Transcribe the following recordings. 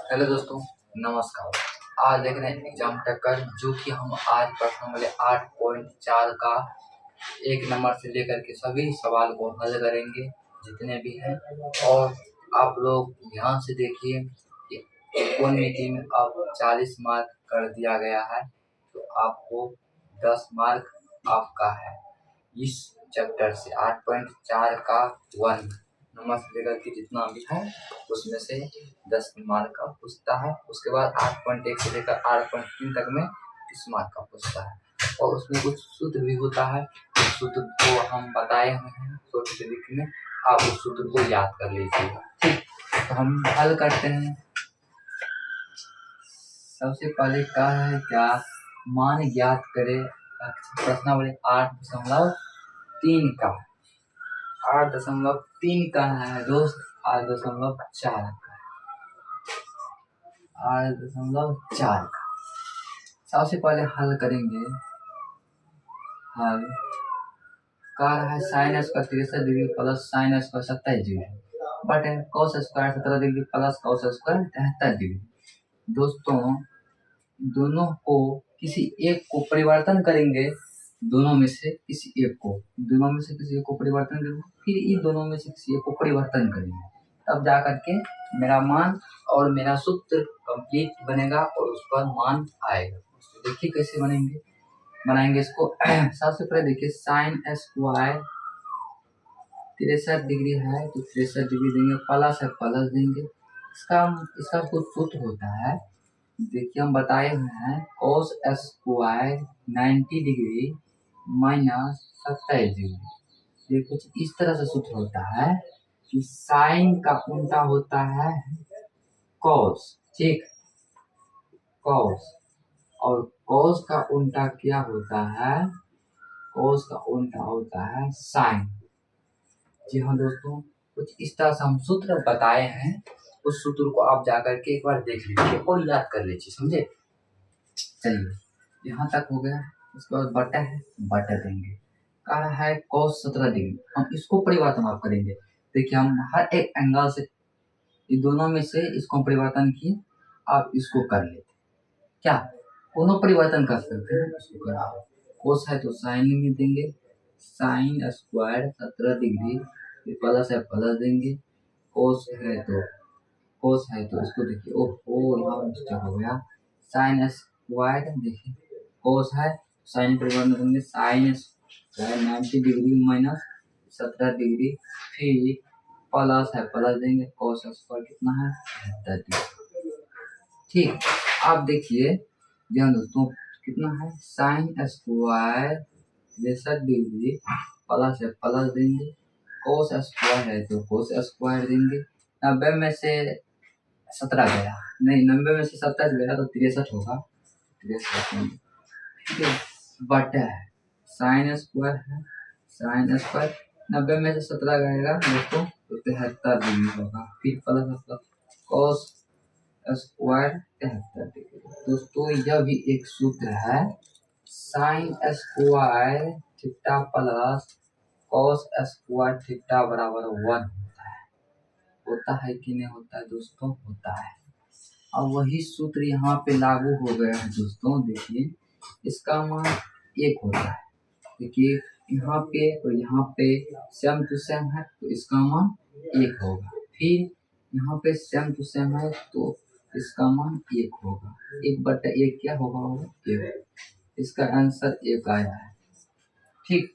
Hello दोस्तों, नमस्कार। आज देख रहे हैं एग्जाम टक्कर, जो कि हम आज प्रश्न वाले 8.4 का 1 नंबर से लेकर के सभी सवाल को हल करेंगे जितने भी हैं। और आप लोग ध्यान से देखिए कि त्रिकोणमिति में अब 40 मार्क कर दिया गया है, तो आपको 10 मार्क आपका है इस चैप्टर से। 8.4 का 1 नंबर से लेकर के जितना भी है उसमें से 10 मार्क का पूछता है। उसके बाद 8.1 से लेकर 8.3 तक में 30 मार्क का पूछता है, और उसमें कुछ सूत्र भी होता है। उस सूत्र को हम बताए हुए हैं छोटे से लिख में, आप उस सूत्र को याद कर लीजिएगा। ठीक, तो हम हल करते हैं। सबसे पहले क्या है, क्या मान ज्ञात करें। प्रश्नावली 8.3 का 8.3 का है दोस्त, 8.4 का 8.4 का। सबसे पहले हल करेंगे। हल का है sine square 63 degree plus sine square 27 degree बटे cos square 17 degree plus cos square 73 degree. दोस्तों, दोनों को किसी एक को परिवर्तन करेंगे, दोनों में से किसी एक को परिवर्तन करेंगे, फिर इन दोनों में से किसी एक को परिवर्तन करेंगे, तब जा करके मेरा मान और मेरा सूत्र कंप्लीट बनेगा और उस पर मान आएगा। तो देखिए कैसे बनाएंगे इसको। सबसे पहले देखिए साइन स्क्वायर 63 डिग्री है तो 63 डिग्री देंगे, प्लस है प्लस देंगे। इसका कुछ सूत्र होता है, देखिए हम बताए हुए हैं, cos square 90 degree minus 27 degree. ये कुछ इस तरह से सूत्र होता है कि साइन का उल्टा होता है cos, ठीक, cos, और cos का उल्टा क्या होता है, cos का उल्टा होता है साइन। जी हाँ दोस्तों, कुछ इस तरह से हम सूत्र बताए हैं। उस सूत्र को आप जाकर के एक बार देख लीजिए और याद कर लीजिए, समझे। चलिए, यहाँ तक हो गया। उसके बाद बटा है, बटा देंगे। कहा है cos 17 डिग्री, हम इसको परिवर्तन आप करेंगे। देखिए हम हर एक एंगल से ये दोनों में से इसको परिवर्तन किए, आप इसको कर लेते क्या, दोनों परिवर्तन कर सकते हैं। इसको करा कोस है तो साइन में देंगे, साइन स्क्वायर 17 डिग्री, प्लस है प्लस देंगे, कोस है तो इसको देखिए, ओहो यहाँ मिस्टेक हो गया। साइन स्क्वायर देखिए, कोस है साइन परिवर्तन करेंगे, sine square 90 degree minus 17 degree, फिर प्लस है प्लस देंगे, कोस स्क्वायर कितना है 73 डिग्री। ठीक, आप देखिए ध्यान दोस्तों, कितना है साइन स्क्वायर 63 डिग्री प्लस है प्लस देंगे, कोस स्क्वायर है तो कोस स्क्वायर देंगे। 90 में से 17 गया, नहीं 90 में से 27 गया तो 63 होगा, 63 ठीक है। बटा है साइन स्क्वायर है, साइन स्क्वायर 90 में से 17 गएगा दोस्तों तो 73 डिग्री होगा, फिर प्लस कोस स्क्वायर 73 डिग्री। दोस्तों यह भी एक सूत्र है, sine square theta plus cos square theta बराबर 1 होता है कि नहीं होता है दोस्तों, होता है। अब वही सूत्र यहाँ पे लागू हो गया है दोस्तों। देखिए इसका मान 1 होता है, देखिए यहाँ पे और यहाँ पे सेम टू सेम है तो इसका मान 1 होगा, फिर यहाँ पे सेम टू सेम है तो इसका मान 1 होगा, 1/1 क्या होगा, 1। इसका आंसर 1 आया है। ठीक,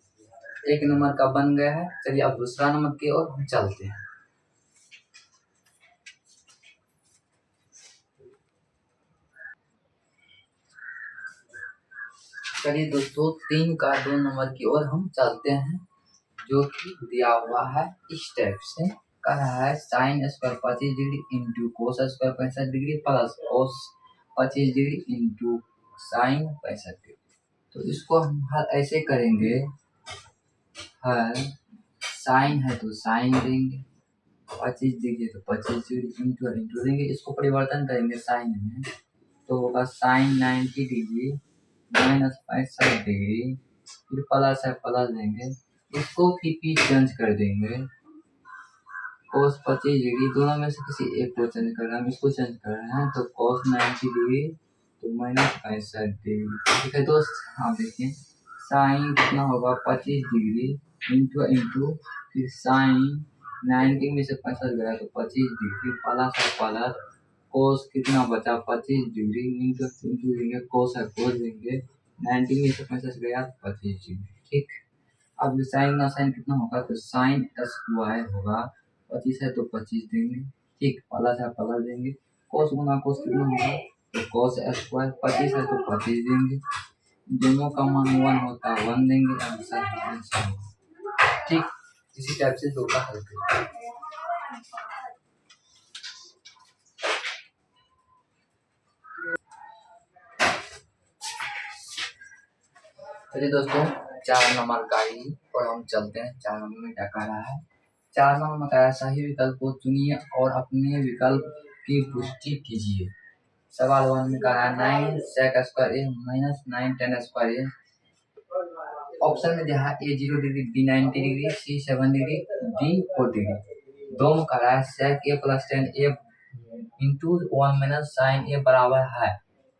1 नंबर का बन गया है। चलिए अब दूसरा नंबर की ओर हम चलते हैं। चलिए दोस्तों, 3 का 2 नंबर की ओर हम चलते हैं, जो कि दिया हुआ है इस टाइप से। कह रहा है sine square 25 degree into cos square 65 degree plus cos 25 degree into sine 65 degree. तो इसको हम हल ऐसे करेंगे, हल साइन है तो साइन देंगे, 25 डिग्री तो 25 डिग्री इंटू देंगे, इसको परिवर्तन करेंगे साइन में तो होगा साइन 90 डिग्री माइनस 65 डिग्री, फिर प्लस है प्लस देंगे, इसको फिर चेंज कर देंगे, कोस 25 डिग्री, दोनों में से किसी एक को चेंज करना है, हम इसको चेंज कर रहे हैं। तो कोस 90 डिग्री तो -65 डिग्री। ठीक है दोस्त, आप देखिए साइन कितना होगा 25 डिग्री इंटू फिर साइन 90 में से 65 गया तो 25 डिग्री प्लस कोस कितना बचा 25 डिग्री इंटू देंगे कोस है कोस देंगे 90 में से 65 गया 25 डिग्री। ठीक, अब साइन ना साइन कितना होगा तो साइन स्क्वायर होगा 25 है तो 25 देंगे। ठीक, प्लस है प्लस देंगे, कोस गुना कोस कितना होगा तो कोस स्क्वायर 25 है तो 25 देंगे, दोनों का मान 1 होता है 1 देंगे, आंसर होगा। ठीक, इसी टाइप से दो का हल करें। चलिए दोस्तों 4 नंबर का ही और हम चलते हैं। 4 नंबर में क्या कह रहा है, 4 नंबर में कह रहा है सही विकल्प को चुनिए और अपने विकल्प की पुष्टि कीजिए। सवाल 1 में कह रहा है 9 sec स्क्वायर ए माइनस 9 tan स्क्वायर ए। ऑप्शन में दिया है ए 0 डिग्री, बी 90 डिग्री, सी 7 डिग्री, डी 4 डिग्री। दो में कह रहा है sec ए प्लस tan ए इंटू 1 माइनस साइन ए बराबर है।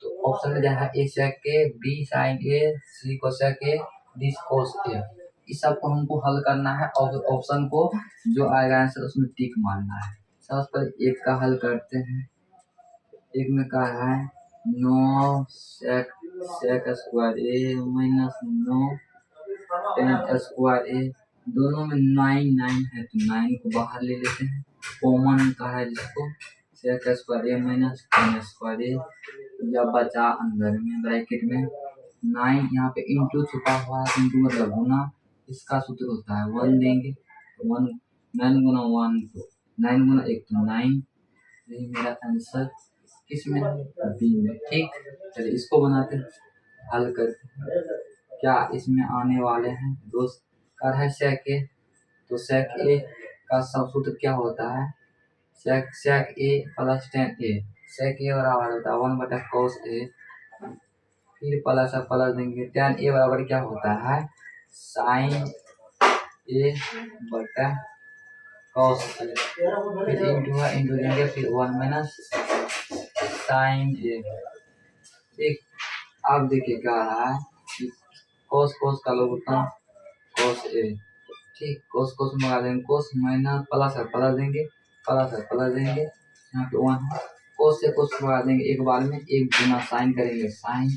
तो ऑप्शन में दिया है ए sec ए, बी sin ए, सी cosec ए, डी cos ए। इस सब को हमको हल करना है और ऑप्शन को जो आएगा आंसर उसमें टिक मारना है। सबसे पहले एक का हल करते हैं। एक में कहा है 9 sec स्क्वायर ए माइनस 9 tan स्क्वायर ए, दोनों में 9 है तो 9 को बाहर ले लेते हैं, कॉमन कहा है जिसको sec स्क्वायर ए माइनस tan स्क्वायर ए, या बचा अंदर में ब्रैकेट में 9, यहाँ पे इंटू छुपा हुआ है, इंटू मतलब गुना, इसका सूत्र होता है 1 देंगे तो 1 9 गुना 1 तो 9 गुना 1 तो 9, यही मेरा आंसर किसमें बी में। ठीक, चलिए इसको बनाते हैं, हल करते हैं क्या इसमें आने वाले हैं दोस्त। कर है sec ए, तो sec ए का सब सूत्र क्या होता है sec ए प्लस tan ए, sec ए बराबर होता है 1 बटा cos ए, फिर प्लस देंगे tan ए बराबर क्या होता है sin ए बटा cos ए, फिर इंटू देंगे फिर 1 माइनस sin ए। ठीक, अब देखिए क्या रहा है कि कोस का लघुत्तम कोस ए। ठीक, कोस मंगा देंगे, कोस माइनस प्लस है प्लस देंगे, यहाँ पे 1 है, कोस से कोस मंगा देंगे एक बार में, एक गुना साइन करेंगे साइन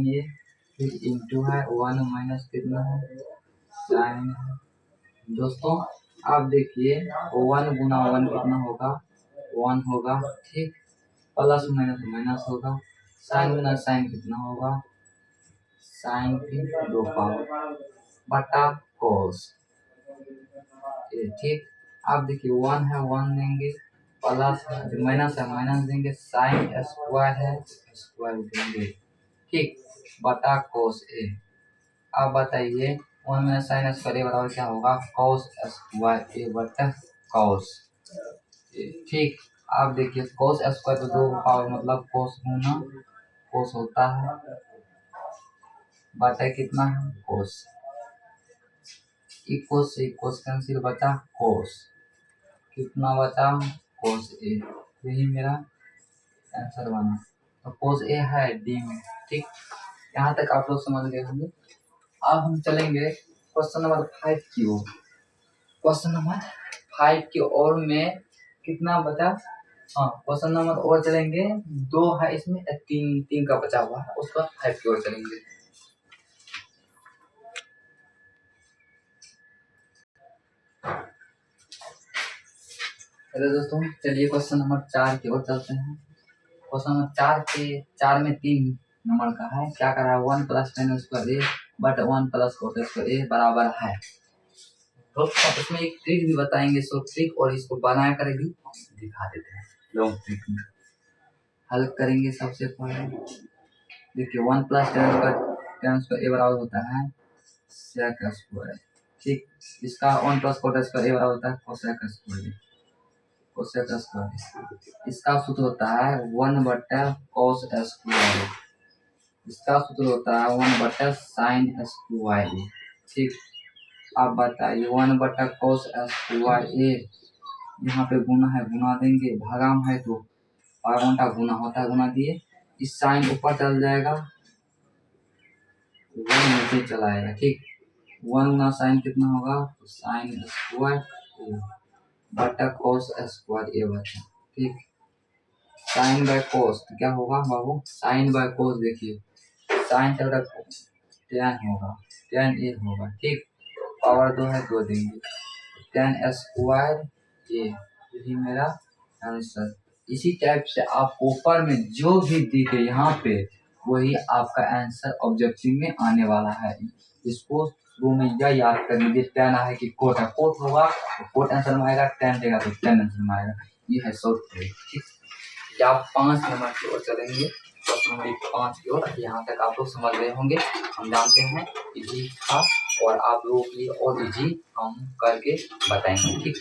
ए, फिर इंटू है 1 माइनस कितना है साइन है। दोस्तों आप देखिए 1 गुना 1 कितना होगा 1 होगा। ठीक, प्लस माइनस होगा, साइन गुना साइन कितना होगा साइन की 2 पावर बटा कोस। ठीक, आप देखिए 1 है 1 देंगे, प्लस है माइनस देंगे, साइन स्क्वायर है स्क्वायर देंगे। ठीक, बटा कोस ए। अब बताइए 1 माइनस साइन स्क्वायर ए बराबर क्या होगा कोस स्क्वायर ए बटा कोस। ठीक, आप देखिए कोस स्क्वायर तो 2 पावर मतलब कोस गुना कोस होता है बटा कितना है कोस, इक्वस से इक्वस कैंसिल बचा कोस, कितना बचा कोस ए, यही मेरा आंसर बना। तो कोस ए है डी में। ठीक, यहाँ तक आप लोग समझ गए होंगे। अब हम चलेंगे क्वेश्चन नंबर 5 की ओर। क्वेश्चन नंबर 5 की ओर में कितना बचा, हाँ क्वेश्चन नंबर और चलेंगे 2 है इसमें, 3 का बचा हुआ है, उसका 5 की ओर चलेंगे। हेलो दोस्तों, चलिए क्वेश्चन नंबर 4 की ओर चलते हैं। क्वेश्चन नंबर 4 में 3 नंबर का है, क्या कर रहा है 1 plus tan square a but 1 plus cos square a बराबर है। दोस्तों इसमें एक ट्रिक भी बताएंगे, सो ट्रिक और इसको बना कर भी दिखा देते हैं। लॉन्ग ट्रिक में हल करेंगे। सबसे पहले देखिए 1 प्लस tan स्क्वायर ए बराबर होता है sec स्क्वायर। ठीक, इसका 1 प्लस cos स्क्वायर ए बराबर होता है cosec स्क्वायर, इसका सूत्र होता है 1 बटा cos स्क्वायर, इसका सूत्र होता है 1 बटा sin स्क्वायर। ठीक, आप बताइए 1/cos स्क्वायर ए, यहाँ पे गुना है गुना देंगे, भागाम है तो पार गुना होता है, गुना दिए, इस साइन ऊपर चल जाएगा, वन नीचे चला आएगा। ठीक, 1 गुना साइन कितना होगा, तो साइन स्क्वायर बटा कॉस स्क्वायर ए बचा। ठीक, साइन बाय कॉस तो क्या होगा बाबू, साइन बाय कॉस देखिए, साइन चल रहा टेन होगा, टेन ए होगा। ठीक, पावर 2 है 2 देंगे, टेन स्क्वायर ए, यही मेरा आंसर। इसी टाइप से आप ऊपर में जो भी दिखे यहाँ पे वही आपका आंसर ऑब्जेक्टिव में आने वाला है। इसको शुरू में यह याद कर लीजिए, टेन है कि कोट है, कोट होगा तो कोट आंसर में आएगा, टेन देगा तो टेन आंसर में आएगा। ये है शॉर्ट ट्रिक। ठीक, आप 5 नंबर की ओर चलेंगे, क्वेश्चन नंबर 5 की ओर। यहाँ तक आप लोग समझ गए होंगे, हम जानते हैं इजी था और आप लोगों के लिए और इजी हम करके बताएंगे। ठीक।